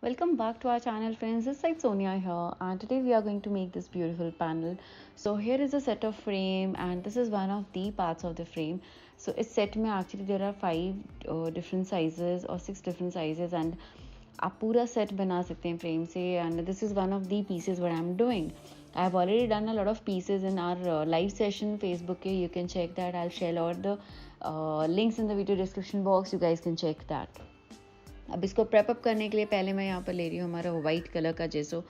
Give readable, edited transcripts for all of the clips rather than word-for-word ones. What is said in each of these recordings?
Welcome back to our channel, friends. This side Sonia here, and today we are going to make this beautiful panel. So here is a set of frame, and this is one of the parts of the frame. So इस set में actually there are 5 different sizes or 6 different sizes, and आप पूरा set बना सकते हैं frame से. And this is one of the pieces what I'm doing. I have already done a lot of pieces in our live session Facebook. You can check that. I'll share all the links in the video description box. You guys can check that. अब इसको prep up करने के लिए पहले मैं यहाँ पर ले रही हूँ हमारा वाइट कलर का gesso.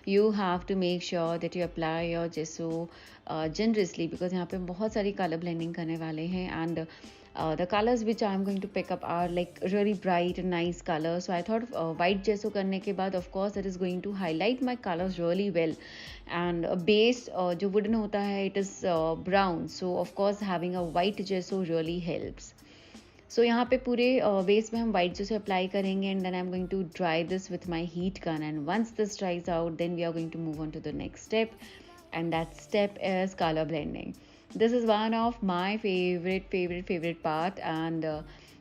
You have to make sure that you apply your gesso generously, because यहाँ पे बहुत सारी कलर ब्लेंडिंग करने वाले हैं. And the colours which I am going to pick up are like really bright and nice colour. So I thought white gesso करने के बाद of course that is going to highlight my colours really well. And base जो wooden होता है it is brown, so of course having a white gesso really helps. So यहाँ पे पूरे base में हम वाइट जैसे अप्लाई करेंगे, and then I am going to dry this with my heat gun. And once this dries out then we are going to move on to the next step, and that step is colour blending. This is one of my favourite part. And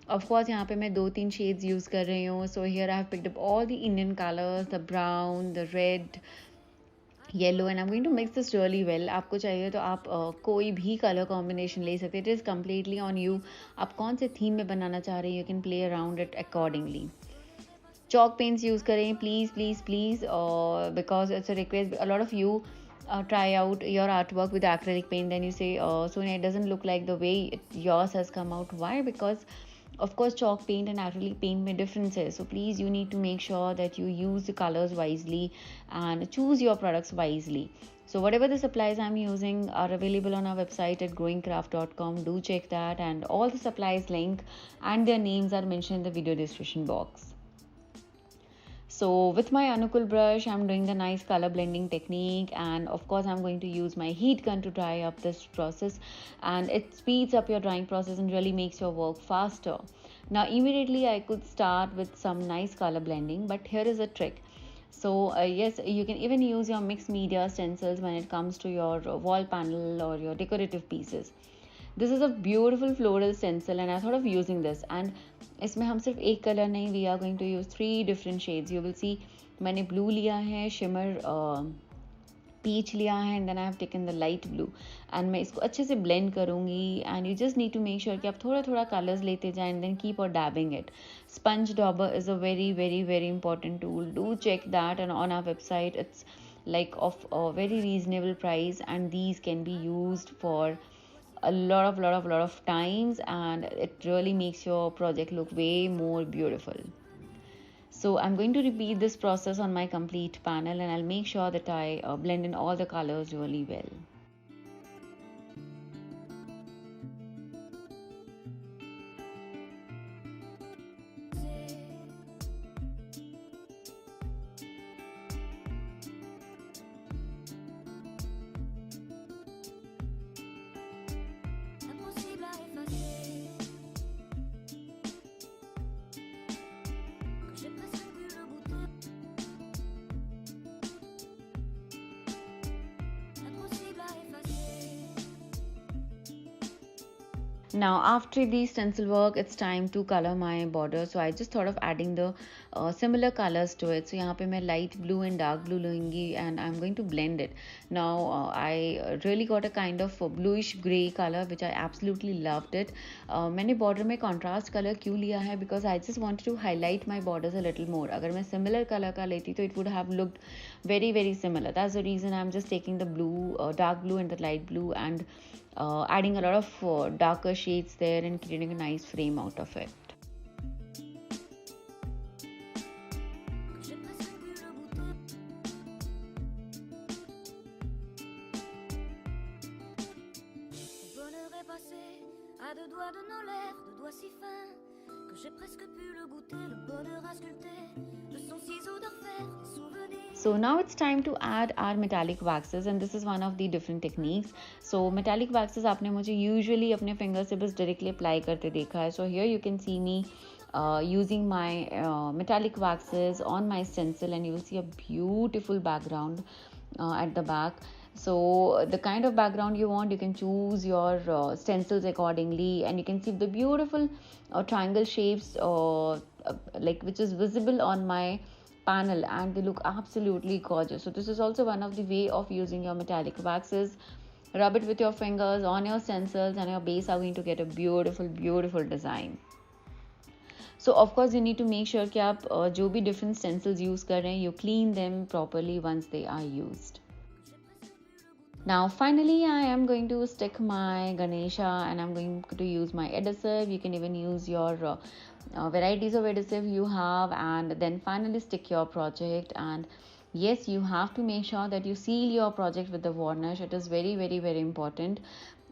of course यहाँ पे मैं 2-3 shades use कर रही हूँ. So here I have picked up all the Indian colours, the brown, the red, yellow, and I am going to mix this really well. आपको चाहिए तो आप कोई भी कलर कॉम्बिनेशन ले सकते हैं. It is completely on you. आप कौन से थीम में बनाना चाह रहे हैं, you can play around it accordingly. Chalk pens use करें please please please, because it's a request. A lot of you try out your artwork with acrylic paint, then you say Sonia, it doesn't look like the way yours has come out. Why? Because of course chalk paint and acrylic paint में difference है. So please you need to make sure that you use the colors wisely and choose your products wisely. So whatever the supplies I'm using are available on our website at growingcraft.com. Do check that, and all the supplies link and their names are mentioned in the video description box. So with my Anukul brush, I'm doing the nice color blending technique, and of course I'm going to use my heat gun to dry up this process, and it speeds up your drying process and really makes your work faster. Now immediately I could start with some nice color blending, but here is a trick. So yes, you can even use your mixed media stencils when it comes to your wall panel or your decorative pieces. This is a beautiful floral stencil, and I thought of using this. And इसमें हम सिर्फ एक colour नहीं, we are going to use 3 different shades. You will see मैंने blue लिया है, shimmer peach लिया है, and then I have taken the light blue. And मैं इसको अच्छे से ब्लेंड करूँगी. And you just need to make sure कि आप थोड़ा थोड़ा कलर्स लेते जाएं, एंड देन कीप और dabbing it. Sponge dauber is a very very very important tool. Do check that, and on our website it's like of a very reasonable price, and these can be used for a lot of times, and it really makes your project look way more beautiful. So I'm going to repeat this process on my complete panel, and I'll make sure that I blend in all the colors really well. Now after the stencil work, it's time to color my border. So I just thought of adding the similar colors to it. So यहाँ पे मैं light blue and dark blue लूँगी, and I'm going to blend it. Now I really got a kind of bluish grey color which I absolutely loved it. मैंने border में contrast color क्यों लिया है? Because I just wanted to highlight my borders a little more. अगर मैं similar color का लेती तो it would have looked very very similar. That's the reason I'm just taking the blue, dark blue and the light blue, and adding a lot of darker shades there and creating a nice frame out of it. À 2 doigts de nos lèvres, 2 doigts si fins que j'ai presque pu le goûter, le bonheur à sculpter de son ciseau de fer, des souvenirs. So now it's time to add our metallic waxes, and this is one of the different techniques. So metallic waxes आपने मुझे usually अपने finger से बस directly apply करते देखा है. So here you can see me using my metallic waxes on my stencil, and you will see a beautiful background at the back. So the kind of background you want, you can choose your stencils accordingly, and you can see the beautiful triangle shapes like which is visible on my panel and they look absolutely gorgeous. So this is also one of the way of using your metallic waxes. Rub it with your fingers on your stencils and your base are going to get a beautiful design. So of course you need to make sure कि आप जो भी different stencils use कर रहे हैं, you clean them properly once they are used. Now finally I am going to stick my Ganesha and I'm going to use my adhesive. You can even use your varieties of adhesive you have, and then finally stick your project. And yes, you have to make sure that you seal your project with the varnish. It is very important.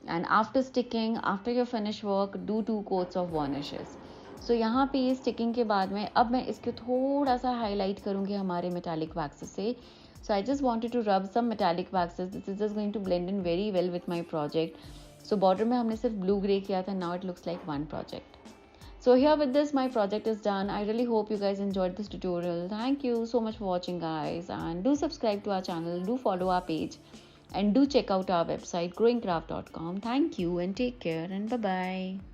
And after sticking, after your finished work, do 2 coats of varnishes. So यहाँ पे ये sticking के बाद में अब मैं इसको थोड़ा सा हाईलाइट करूँगी हमारे मेटालिक वैक्सेस से. So I just wanted to rub some metallic waxes. This is just going to blend in very well with my project. So border में हमने सिर्फ blue gray किया था. Now it looks like one project. So here with this my project is done. I really hope you guys enjoyed this tutorial. Thank you so much for watching guys, and do subscribe to our channel, do follow our page, and do check out our website growingcraft.com. Thank you and take care and bye bye.